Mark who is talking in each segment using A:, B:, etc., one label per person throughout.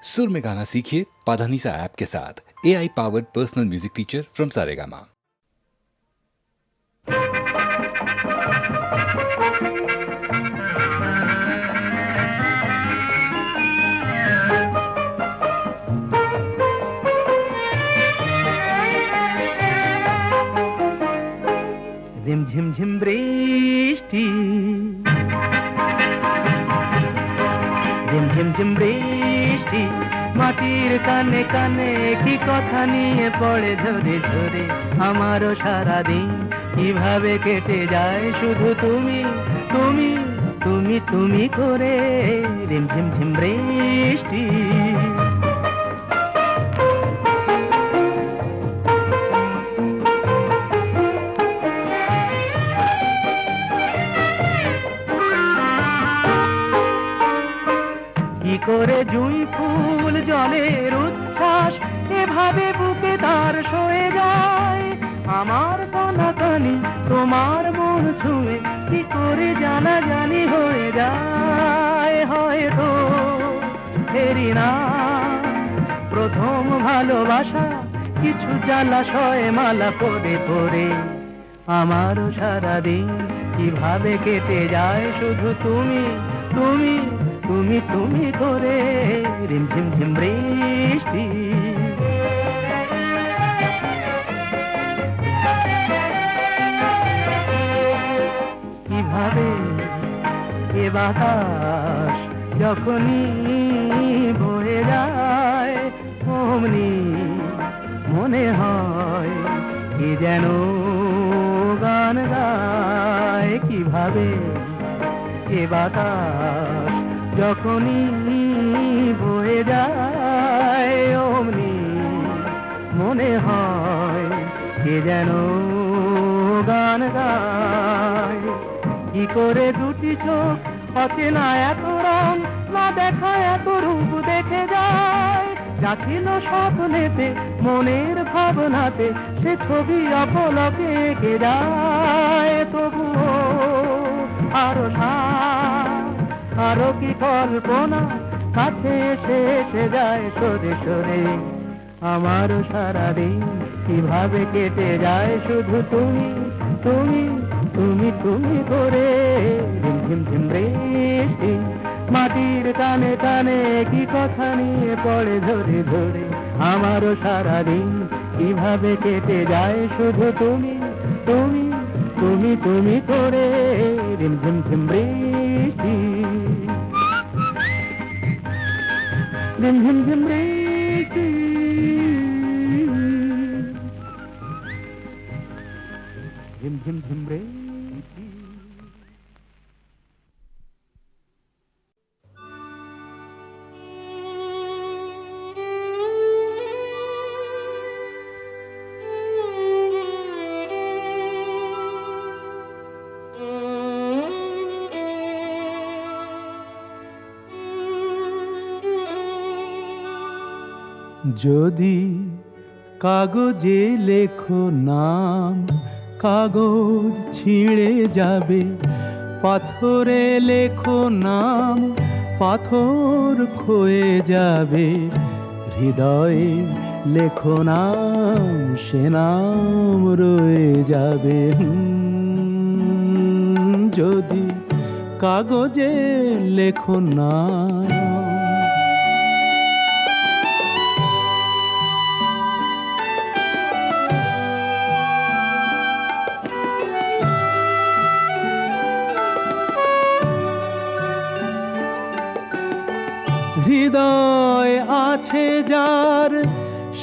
A: सुर में गाना सीखिए पाधानीसा ऐप के साथ। AI powered personal music teacher from Saregama.
B: ঝিমঝিম বৃষ্টি, ঝিমঝিম বৃষ্টি, মাটির কানে কানে কি কথা নিয়ে পড়ে ঝরে ঝরে। আমারও সারাদিন কিভাবে কেটে যায় শুধু তুমি তুমি তুমি তুমি করে। ঝিমঝিম বৃষ্টি, কি করে জুঁই ফুল জলের উচ্ছ্বাস এভাবে বুকে তার সয়ে যায়। আমার কানাকানি তোমার মন ছুঁয়ে কি করে জানাজানি হয়ে যায়। হয়তো ফেরি না প্রথম ভালোবাসা, কিছু জলাশয়ে মালা পড়ে পড়ে। আমারও সারাদিন কিভাবে কেটে যায় শুধু তুমি তুমি তুমি তুমি করে। ঝিমঝিম বৃষ্টি, কিভাবে এ বাতাস যখনই বয়ে যায় অমনি মনে হয় কি যেন গান গায়। কিভাবে এ বাতাস যখনই বয়ে যায় অমনি মনে হয় কে যেন গান গায়। কি করে দুটি চোখ অচেনা এত রং না দেখা এত রূপ দেখে যায়। যা ছিল স্বপ্নেতে মনের ভাবনাতে সে ছবি অপলকে এঁকে যায়। তবুও আরো আরো কি কল্পনা কাছে এসে এসে যায় সরে সরে। আমারও সারাদিন কিভাবে কেটে যায় শুধু তুমি তুমি তুমি তুমি করে। ঝিমঝিম বৃষ্টি, মাটির কানে কানে কি কথা নিয়ে পড়ে ঝরে ঝরে। আমারও সারাদিন কিভাবে কেটে যায় শুধু তুমি তুমি তুমি তুমি করে। ঝিমঝিম বৃষ্টি, ঝিমঝিম বৃষ্টি, ঝিমঝিম বৃষ্টি।
C: যদি কাগজে লেখো নাম, কাগজ ছিঁড়ে যাবে। পাথরে লেখো নাম, পাথর ক্ষয়ে যাবে। হৃদয়ে লেখো নাম, সে নাম রয়ে যাবে। যদি কাগজে লেখো নাম। হৃদয় আছে যার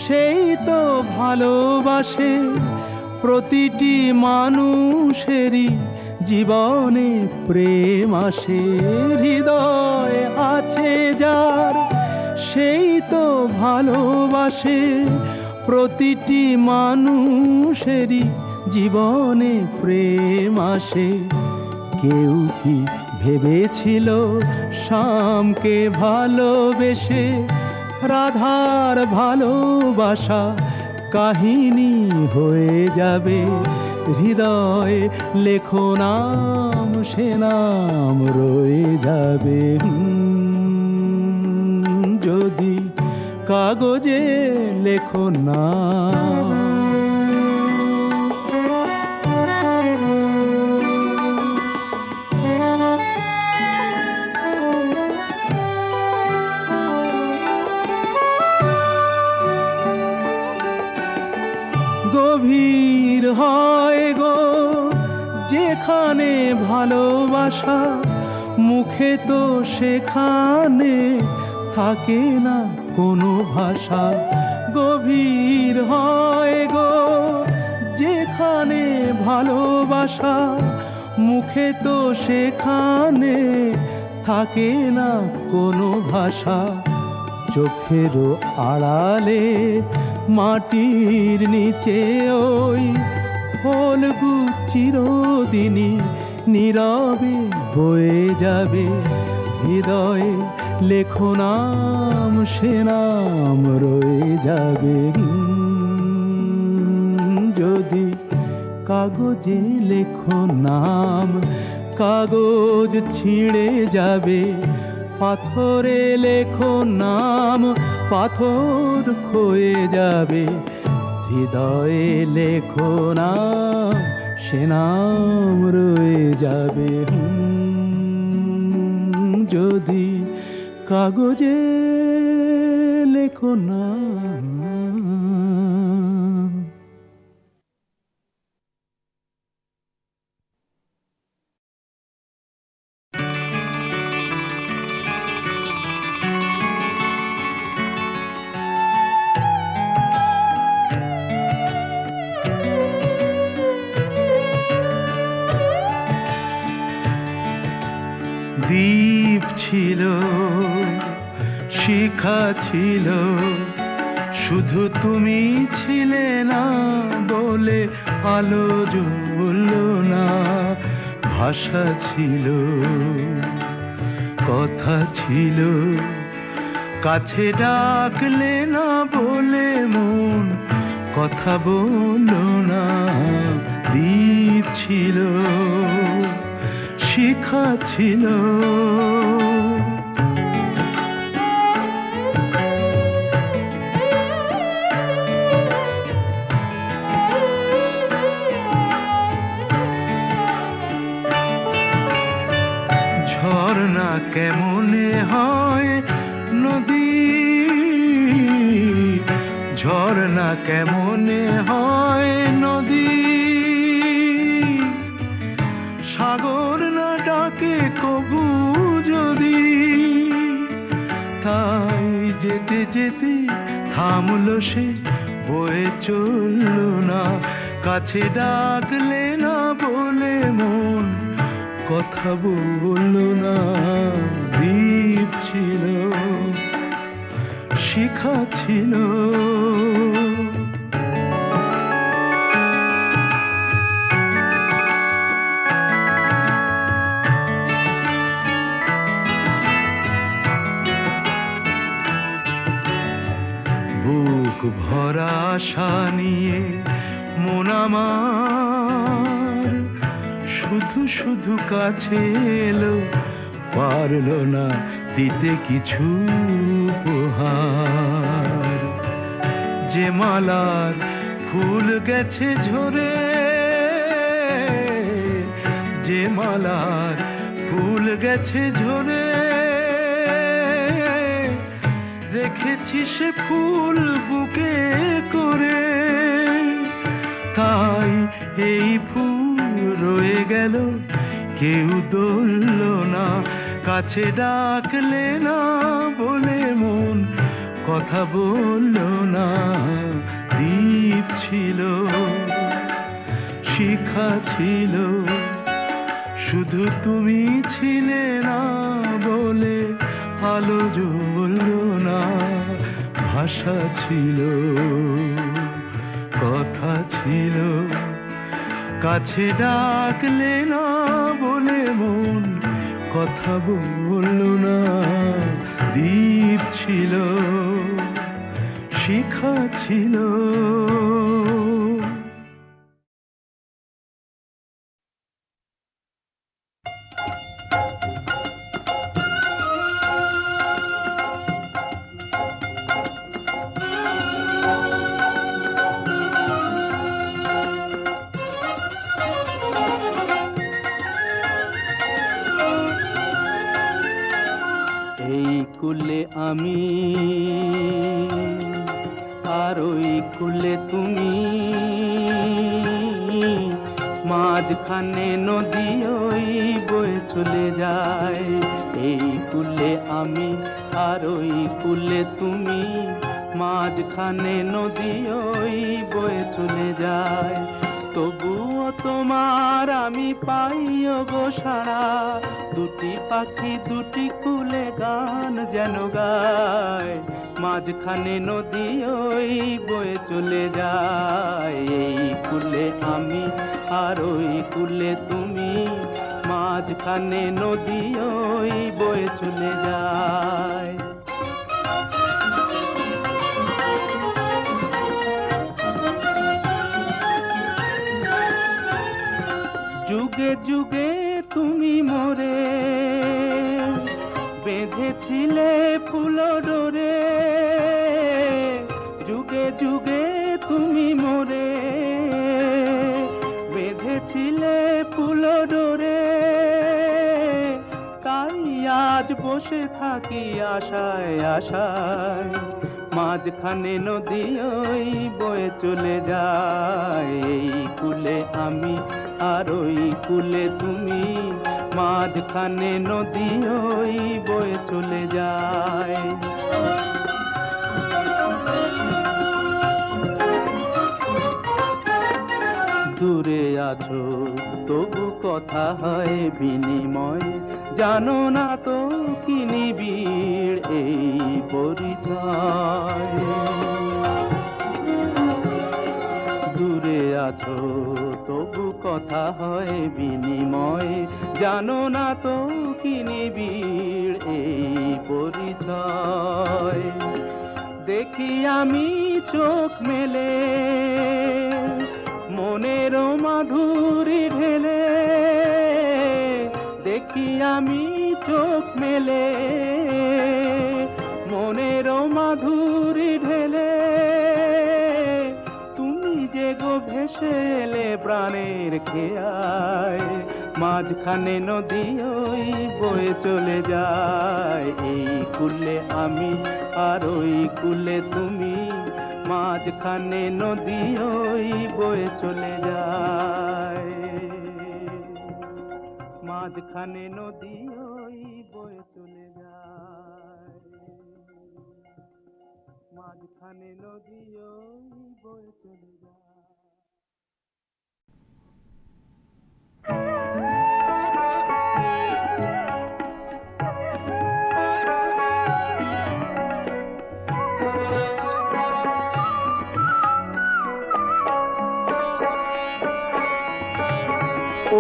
C: সেই তো ভালোবাসে। প্রতিটি মানুষেরই জীবনে প্রেম আসে। হৃদয় আছে যার সেই তো ভালোবাসে। প্রতিটি মানুষেরই জীবনে প্রেম আসে। কেউ কি ভেবেছিল শ্যামকে ভালোবেসে রাধার ভালোবাসা কাহিনী হয়ে যাবে। হৃদয়ে লেখো নাম, সে নাম রয়ে যাবে। যদি কাগজে লেখো না। গভীর হয় গো যেখানে ভালোবাসা, মুখে তো সেখানে থাকে না কোনো ভাষা। গভীর হয় গো যেখানে ভালোবাসা, মুখে তো সেখানে থাকে না কোনো ভাষা। চোখেরও আড়ালে মাটির নিচে ওই ফলগু চিরদিনই নীরবে বয়ে যাবে। হৃদয়ে লেখো নাম, সে নাম রয়ে যাবে। যদি কাগজে লেখো নাম, কাগজ ছিঁড়ে যাবে। পাথরে লেখো নাম, পাথর ক্ষয়ে যাবে। হৃদয়ে লেখো নাম, সে নাম রয়ে যাবে। যদি কাগজে লেখো নাম। দ্বীপ ছিল, শিখা ছিল, শুধু তুমি ছিলে না বলে আলো জ্বলল না। ভাষা ছিল, কথা ছিল, কাছে ডাকলে না বলে মন কথা বলল না। দ্বীপ ছিল, শিখা ছিল, ঝর্ণা কেমনে হয় নদী, ঝর্ণা কেমনে হয় নদী। সাগর না ডাকে কবু যদি, তাই যেতে যেতে থামলো সে, বয়ে চলল না। কাছে ডাকলে না বলে মন কথা বলল না। দ্বীপ ছিল, শিখা ছিল, বুক ভরা আশা নিয়ে মন আমার শুধু শুধু কাছে এলো, পারলো না দিতে কিছু উপহার। যে মালার ফুল গেছে ঝরে, যে মালার ফুল গেছে ঝরে, রেখেছি সে ফুল বুকে করে। তাই এই ফুল রয়ে গেল, কেউ ধরল না। কাছে ডাকলে না বলে মন কথা বলল না। দ্বীপ ছিল, শিখা ছিল, শুধু তুমি ছিলে না বলে আলো জ্বলল না। ভাষা ছিল, কথা ছিল, কাছে ডাকলে না বলে মন কথা বলল না। দ্বীপ ছিল, শিখা ছিল।
B: আর ওই কুলে তুমি, মাঝখানে নদী ওই বয়ে চলে যায়। এই কুলে আমি আর ওই কুলে তুমি, মাঝখানে নদী ওই বয়ে চলে যায়। তবুও তোমার আমি পাইও গো সাড়া, দুটি পাখি দুটি কুলে গান যেন গায়। মাঝখানে নদী ওই বয়ে চলে যায়। এই কুলে আমি আর ওই কুলে তুমি, মাঝখানে নদী ওই বয়ে চলে যায়। যুগে যুগে তুমি মোরে বেঁধেছিলে ফুল ডোরে, যুগে যুগে তুমি মোরে বেঁধেছিলে ফুল ডোরে। তাই আজ বসে থাকি আশায় আশায়, মাঝখানে নদী ওই বয়ে চলে যায়। এই কুলে আমি আর ওই কুলে তুমি, মাঝখানে নদী ওই বয়ে চলে যায়। দূরে আছো তবু কথা হয় বিনিময়, জানো না তো কি নিবিড় এই পরিচয়। দূরে আছো তবু কথা হয় বিনিময়, জানো না তো কি নিবিড় এই পরিচয়। দেখি আমি চোখ মেলে মনের মাধুরী ঢেলে, দেখি আমি চোখ মেলে মনের মাধুরী ঢেলে। তুমি যে গো ভেসে এলে প্রাণের খেয়ায়, মাঝখানে নদী ওই বয়ে চলে যায়। এই কুলে আমি আর ওই কুলে তুমি, মাঝখানে নদী ওই বয়ে চলে যায়। মাঝখানে নদী ওই বয়ে চলে যায়। মাঝখানে নদী ওই বয়ে চলে যায়।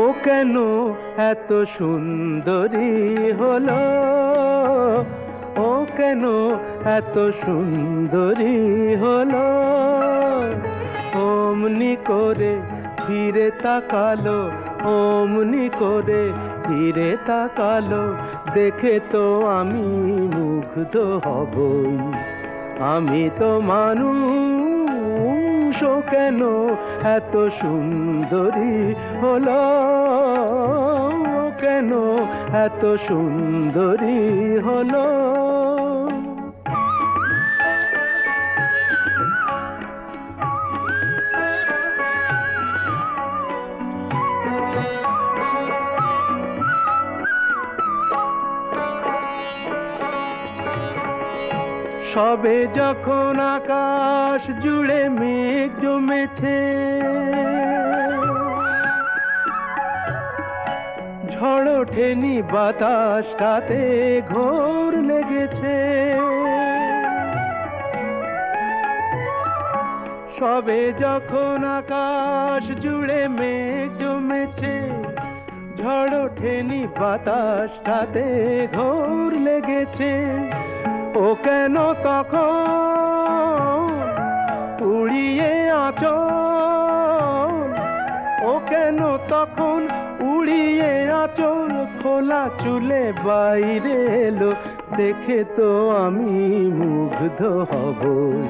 B: ও কেন এত সুন্দরী হলো, ও কেন এত সুন্দরী হলো। অমনি করে ফিরে তাকালো, অমনি করে ফিরে তাকালো, দেখে তো আমি মুগ্ধ হবই। আমি তো মানুষ, ও কেন এত সুন্দরী হলো, কেন এত সুন্দরী হলো। সবে যখন আকাশ জুড়ে মেঘ জমেছে, ঝড় ওঠেনি বাতাসটাতে ঘোর লেগেছে। সবে যখন আকাশ জুড়ে মেঘ জমেছে, ঝড় ওঠেনি বাতাসটাতে ঘোর লেগেছে। ও কেন তখন উড়িয়ে আঁচল, ও কেন তখন উড়িয়ে আঁচল, খোলা চুলে বাইরে এলো, দেখে তো আমি মুগ্ধ হবই।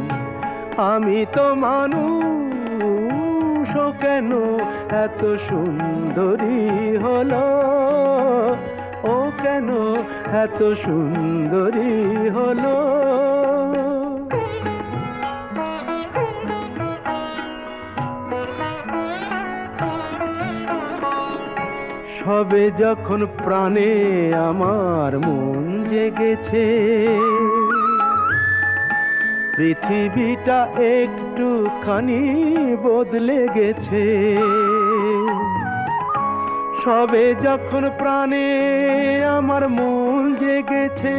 B: আমি তো মানুষ, ও কেন এত সুন্দরী হলো, ও কেন এত সুন্দরী হলো। সবে যখন প্রাণে আমার মন জেগেছে, পৃথিবীটা একটুখানি বদলে গেছে। সবে যখন প্রাণে আমার মন জেগেছে,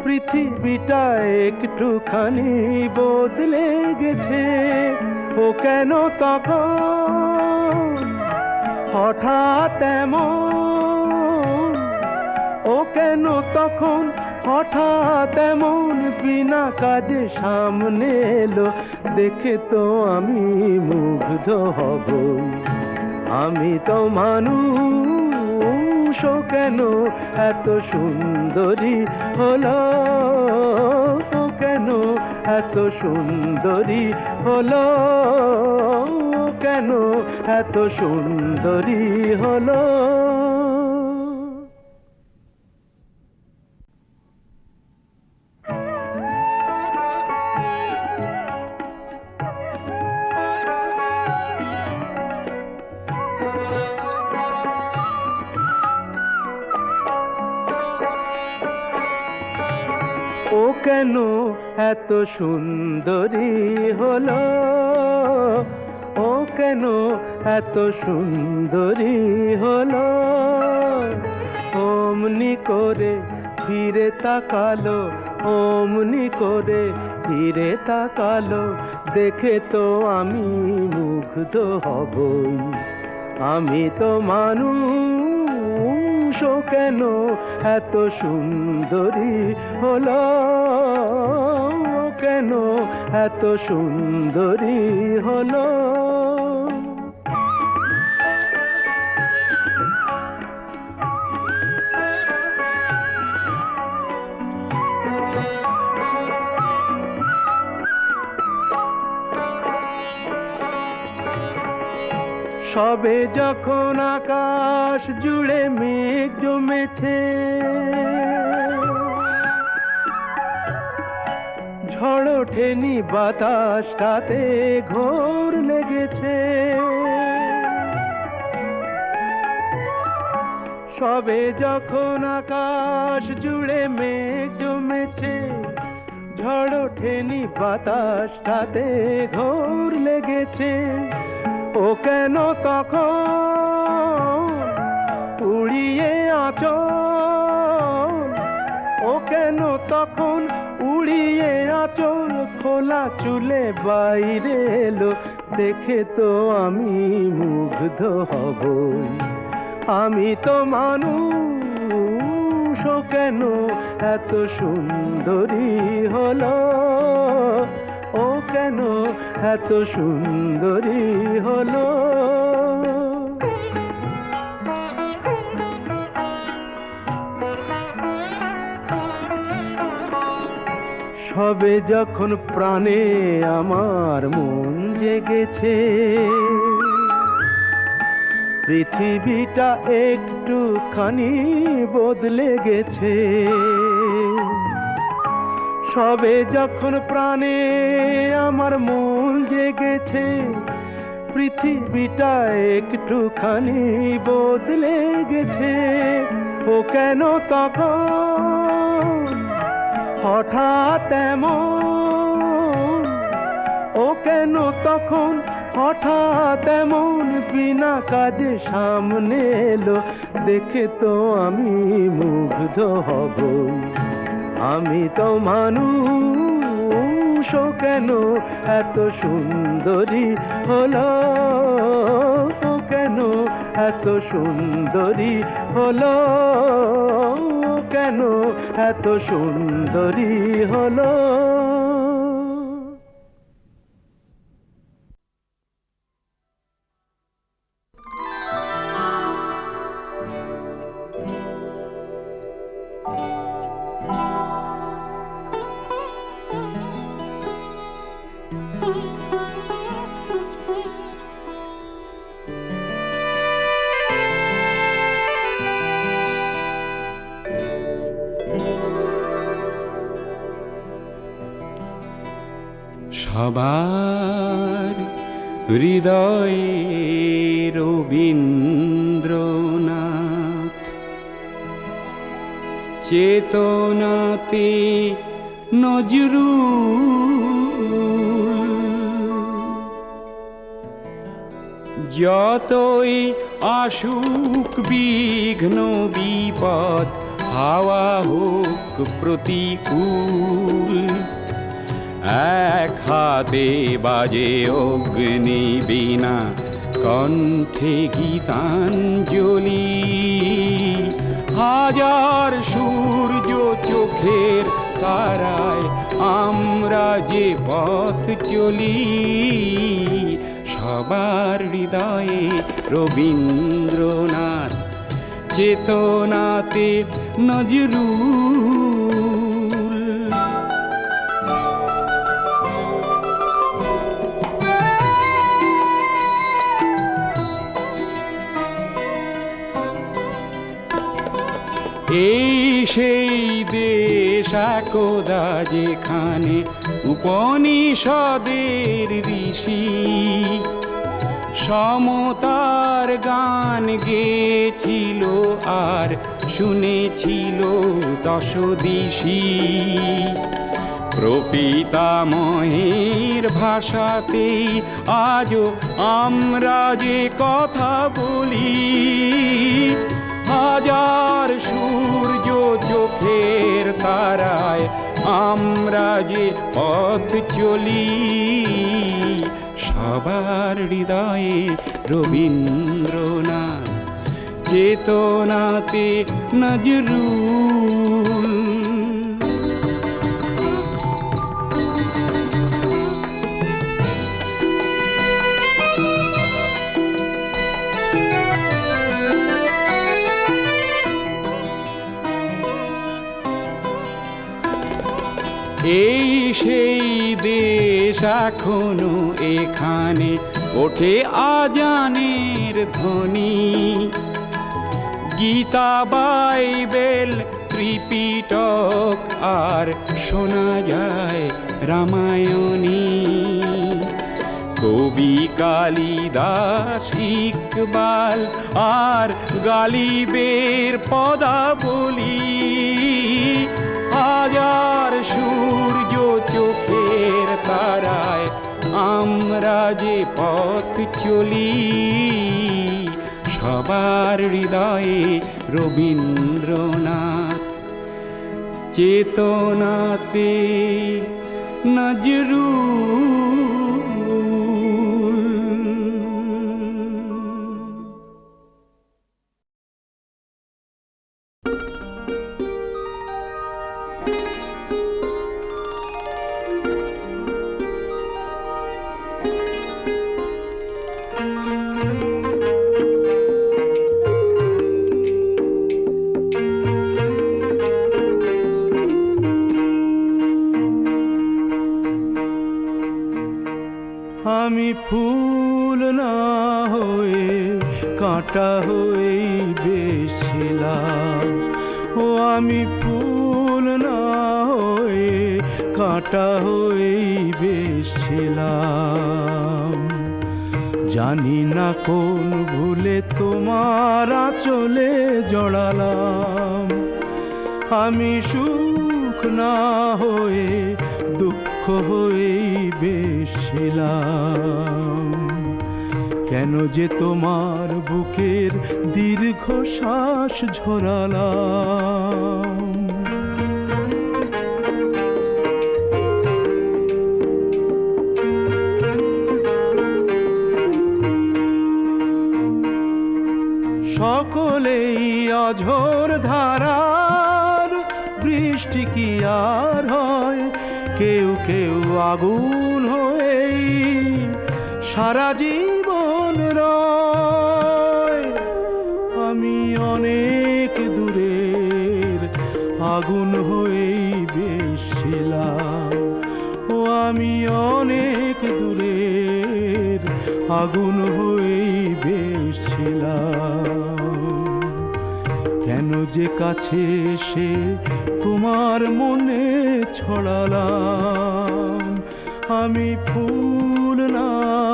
B: পৃথিবীটা একটুখানি বদলে গেছে। ও কেন তখন হঠাৎ এমন, ও কেন তখন হঠাৎ এমন বিনা কাজে সামনে এলো, দেখে তো আমি মুগ্ধ হব। আমি তো মানুষ, ও কেন এত সুন্দরী হলো, ও কেন এত সুন্দরী হলো, ও কেন এত সুন্দরী হলো। ও কেন এত সুন্দরী হলো, ও কেন এত সুন্দরী হলো। অমনি করে ফিরে তাকালো, অমনি করে ফিরে তাকালো, দেখে তো আমি মুগ্ধ হবই। আমি তো মানুষ, ও কেন এত সুন্দরী হলো, ও কেন এত সুন্দরী হলো। সবে যখন আকাশ জুড়ে মেঘ জমেছে, ঝড় ওঠেনি বাতাসটাতে ঘোর লেগেছে। সবে যখন আকাশ জুড়ে মেঘ জমেছে, ঝড় ওঠেনি বাতাসটাতে ঘোর লেগেছে। ও কেন তখন উড়িয়ে আঁচল, ও কেন তখন উড়িয়ে আঁচল খোলা চুলে বাইরে এলো, দেখে তো আমি মুগ্ধ হব। আমি তো মানুষ, ও কেন এত সুন্দরী হলো, ও কেন এত সুন্দরী হলো। সবে যখন প্রাণে আমার মন জেগেছে, পৃথিবীটা একটুখানি বদলে গেছে। সবে যখন প্রাণে আমার মন জেগেছে, পৃথিবীটা একটুখানি বদলে গেছে। ও কেন তখন হঠাৎ এমন, ও কেন তখন হঠাৎ এমন বিনা কাজে সামনে এলো, দেখে তো আমি মুগ্ধ হব। আমি তো মানুষ, ও কেন এত সুন্দরী হলো, ও কেন এত সুন্দরী হলো, ও কেন এত সুন্দরী হলো।
D: সবার হৃদয়ে রবীন্দ্রনাথ, চেতনাতে নজরুল। যতই আসুক বিঘ্ন বিপদ, হাওয়া হোক প্রতিকূল, এক হাতে বাজে অগ্নি বীণা, কণ্ঠে গীতাঞ্জলি। হাজার সূর্য চোখের তারায় আমরা যে পথ চলি, সবার হৃদয়ে রবীন্দ্রনাথ, চেতনাতে নজরুল। এই সেই দেশ একদা যেখানে উপনিষদের ঋষি সমতার গান গেয়েছিল আর শুনেছিল দশদিশি। প্রপিতামহের ভাষাতেই আজও আমরা যে কথা বলি, হাজার সূর্য চোখের তারায় আমরা যে পথ চলি, সবার হৃদয়ে রবীন্দ্রনাথ, চেতনাতে নজরুল। এই সেই দেশ এখনো এখানে ওঠে আজানের ধ্বনি, গীতা বাইবেল ত্রিপিটক আর শোনা যায় রামায়ণী। কবি কালিদাস ইকবাল আর গালিবের পদাবলী, হাজার সূর্য চোখের তারায় আমরা যে পথ চলি, সবার হৃদয়ে রবীন্দ্রনাথ, চেতনাতে নজরুল।
B: আমি ফুল না হয়ে কাঁটা হয়েই বেশিলাম, ও আমি ফুল না হয়ে কাঁটা হয়েই বেশিলাম। জানি না কোন ভুলে তোমার আঁচলে জড়ালাম, আমি সুখ না হয়ে দুঃখ হয়েই বেশিলাম। কেন যে তোমার বুকের দীর্ঘ শ্বাস ঝরালাম। সকলেই অঝোর ধারার বৃষ্টি কি আর হয়, কেউ কেউ আগুন হয়েই সারা জীবন রয়। আমি অনেক দূরের আগুন হয়েই বেশিলাম, ও আমি অনেক দূরের আগুন হয়েই বেশিলাম। কেন যে কাছে এসে তোমার মনে ছড়ালাম,
C: আমি ফুল না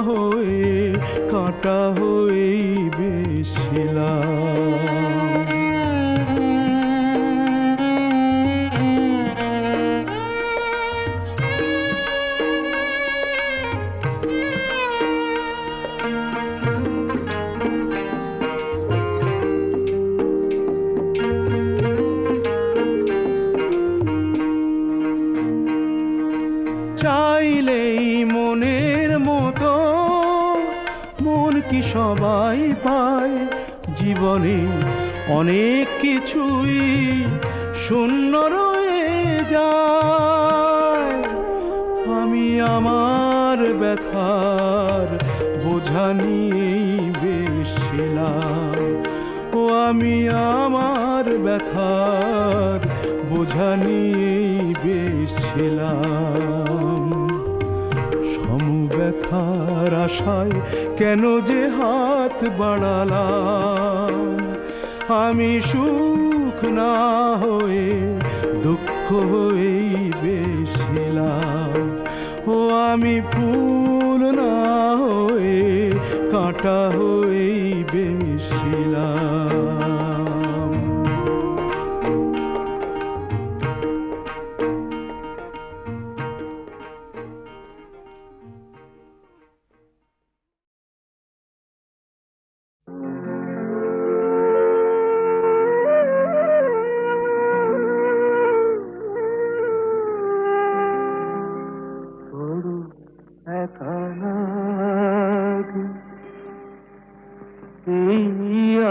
C: হয়ে কাঁটা হয়েই বেশিলাম। চাইলেই মনের মতো মন কি সবাই পায়, জীবনে অনেক কিছুই শূন্য রয়ে যায়। আমি আমার ব্যথার বোঝা নিয়েই বেশিলাম, ও আমি আমার ব্যথার বোঝা নিয়েই বেশিলাম। সমব্যথার আশায় কেন যে হাত বাড়ালাম, আমি সুখ না হয়ে দুঃখ হয়েই বেশিলাম। ও আমি ফুল না হয়ে কাঁটা হয়েই বেশিলাম।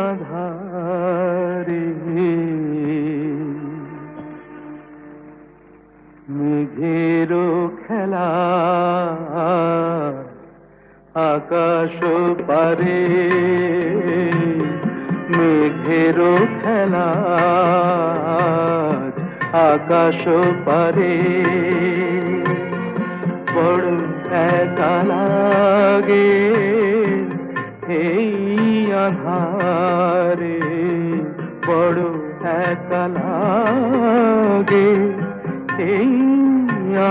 C: আধারে মেঘেরও খেলা আকাশ পারে, মেঘেরও খেলা আকাশ পারে। বড় একা লাগে এই আধারে, বড় একা লাগে এই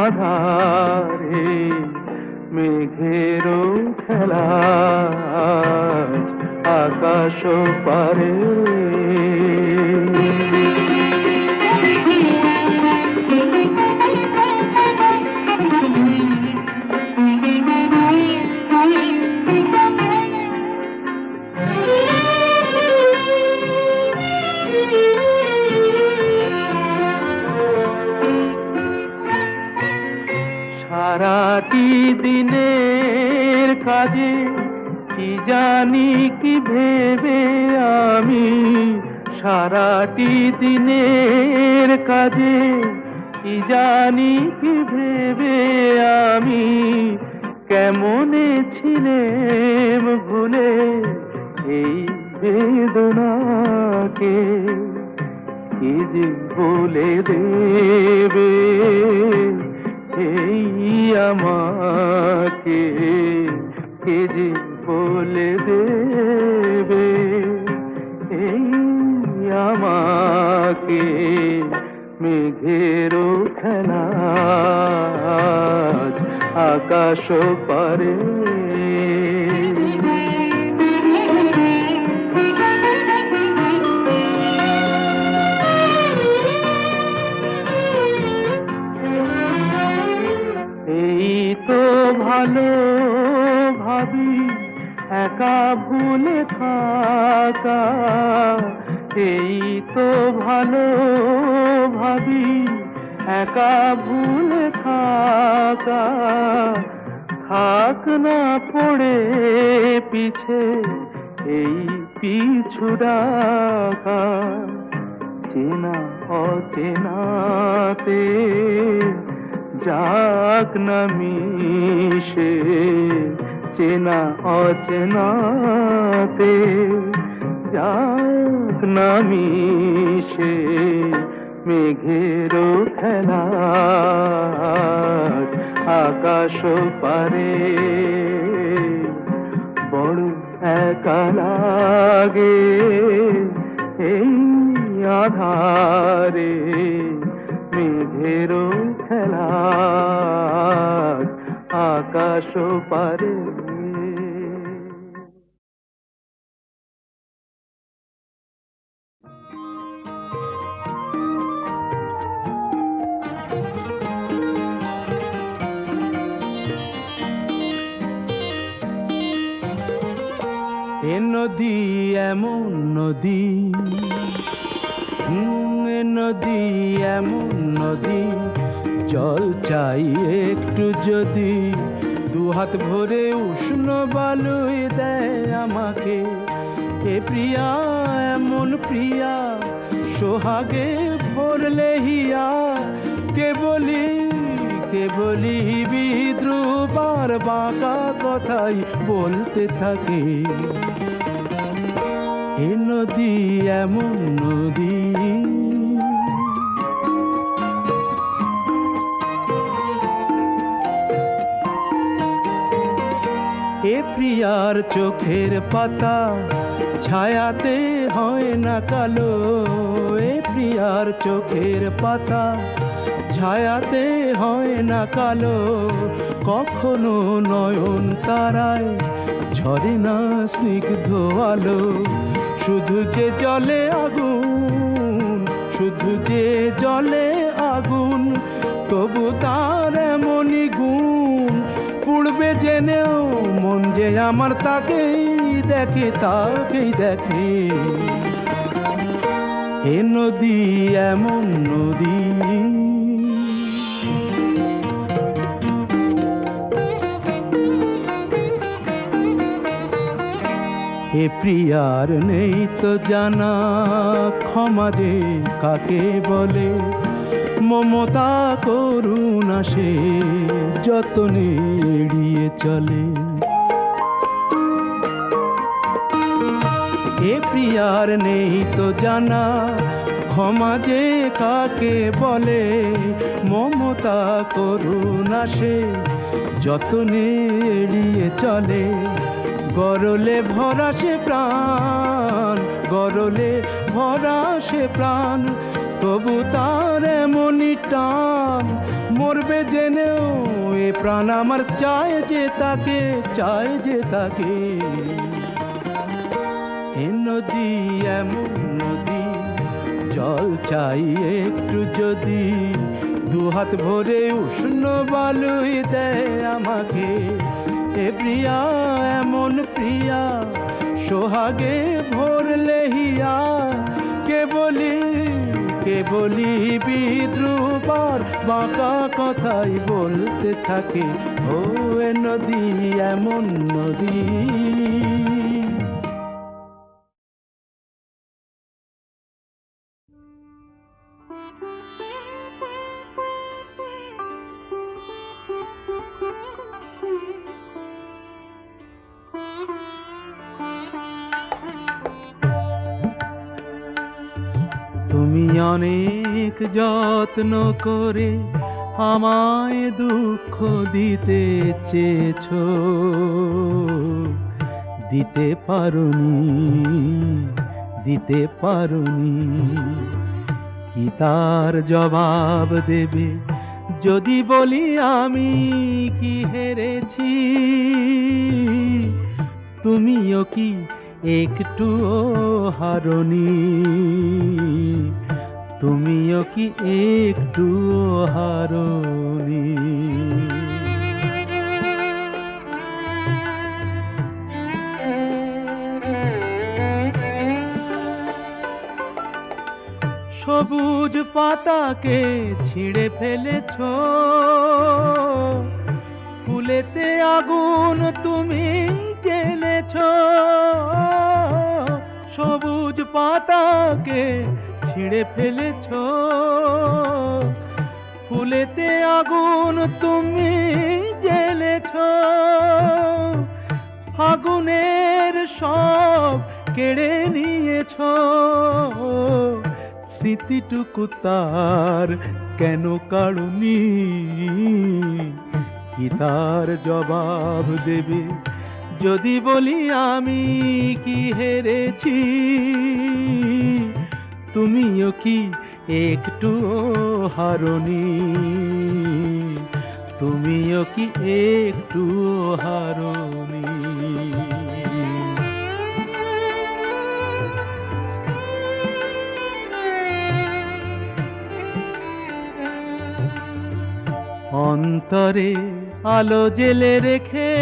C: আধারে। মেঘেরও খেলা আকাশ পারে। সারাটি দিনের কাজে কি জানি কি ভেবে আমি, সারাটি দিনের কাজে কি জানি কি ভেবে আমি, কেমনে ছিলেম ভুলে এই বেদনাকে। কি যে বলে দেবে এই আমাকে, কে যে বলে দেবে এই আমাকে। মেঘেরও খেলা আকাশ পারে। ভালো ভাবি একা ভুলে থাকা, এই তো ভালো ভাবি একা ভুলে থাকা। থাক না পড়ে পিছে এই পিছু ডাকা, চেনা অচেনাতে যাক না মিশে, চেনা অচেনাতে যাক না মিশে। মেঘেরও খেলা আকাশ পারে। বড় একা লাগে এই আধারে, মেঘেরও খেলা আকাশ পারে।
B: এ নদী এমন নদী, এ নদী এমন নদী, জল চাই একটু যদি, দুহাত ভরে উষ্ণ বালুই দেয় আমাকে। এ প্রিয়া এমন প্রিয়া, সোহাগে ভরলে হিয়া, কে বলি বিদ্রুপার বাঁকা কথাই বলতে থাকে। এ নদী এমন নদী, এ প্রিয়ার চোখের পাতা ছায়াতে হয় না কালো। এ প্রিয়ার চোখের পাতা ছায়াতে হয় না কালো। কখনো নয়ন তারায় ঝরে না স্নিগ্ধ আলো। শুধু যে জলে আগুন, শুধু যে জলে আগুন, তবু তার এমনই গুণ। পুড়বে জেনেও মন যে আমার তাকেই দেখে, তাকেই দেখে। এ নদী এমন নদী, এ প্রিয়ার নেই তো জানা ক্ষমা যে কাকে বলে। মমতা করুণা সে যতনে এড়িয়ে চলে। এ প্রিয়ার নেই তো জানা ক্ষমা যে কাকে বলে। মমতা করুণা সে যতনে এড়িয়ে চলে। গরলে ভরা সে প্রাণ, গরলে ভরা সে প্রাণ, তবু তার এমনই টান। মরবে জেনেও এ প্রাণ আমার চায় যে তাকে, চায় যে তাকে। এ নদী এমন নদী, জল চাই একটু যদি, দুহাত ভরে উষ্ণ বালুই দেয় আমাকে। এ প্রিয়া এমন প্রিয়া, সোহাগে ভরলে হিয়া, কে বলি বিদ্রুপার বাঁকা কথাই বলতে থাকে। ও এ নদী এমন নদী। তুমি অনেক যত্ন করে আমায় দুঃখ দিতে চেয়েছো, দিতে পারোনি। কি তার জবাব দেবে যদি বলি আমি কি হেরেছি? তুমিও কি একটুও হারোনি? তুমিও কি একটুও হারোনি? সবুজ পাতাকে ছিঁড়ে ফেলেছো, ফুলেতে আগুন তুমি জ্বেলেছো। সবুজ পাতাকে ছিঁড়ে ফেলেছো, ফুলেতে আগুন তুমি জ্বেলেছো। ফাগুনের সব কেড়ে নিয়েছো, স্মৃতিটুকু তার কেন কাড়ুনি? কি তার জবাব দেবে যদি বলি আমি কি হেরেছি? তুমিও কি একটু হারোনি? তুমিও কি একটু হারনি? অন্তরে আলো জেলে রেখে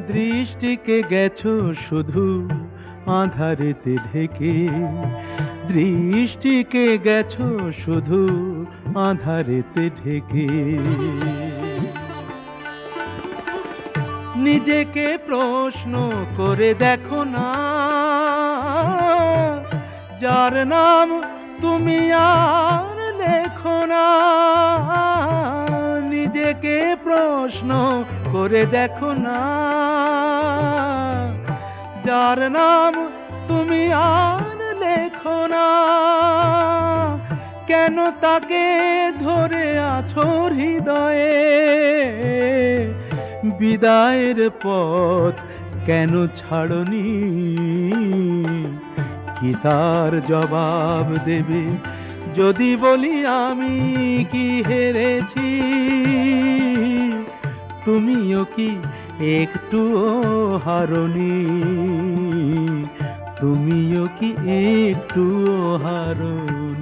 B: দৃষ্টিকে গেছো শুধু আঁধারেতে ঢেকে, দৃষ্টিকে গেছো শুধু আঁধারেতে ঢেকে। নিজেকে প্রশ্ন করে দেখো না, যার নাম তুমি আর লেখো না। নিজেকে প্রশ্ন করে দেখো না, যার নাম তুমি আর লেখো না। কেন তাকে ধরে আছো হৃদয়ে, বিদায়ের পথ কেন ছাড়নি? কি তার জবাব দেবে যদি বলি আমি কি হেরেছি? তুমিও কি একটুও হারনি? তুমিও কি একটুও হারনি?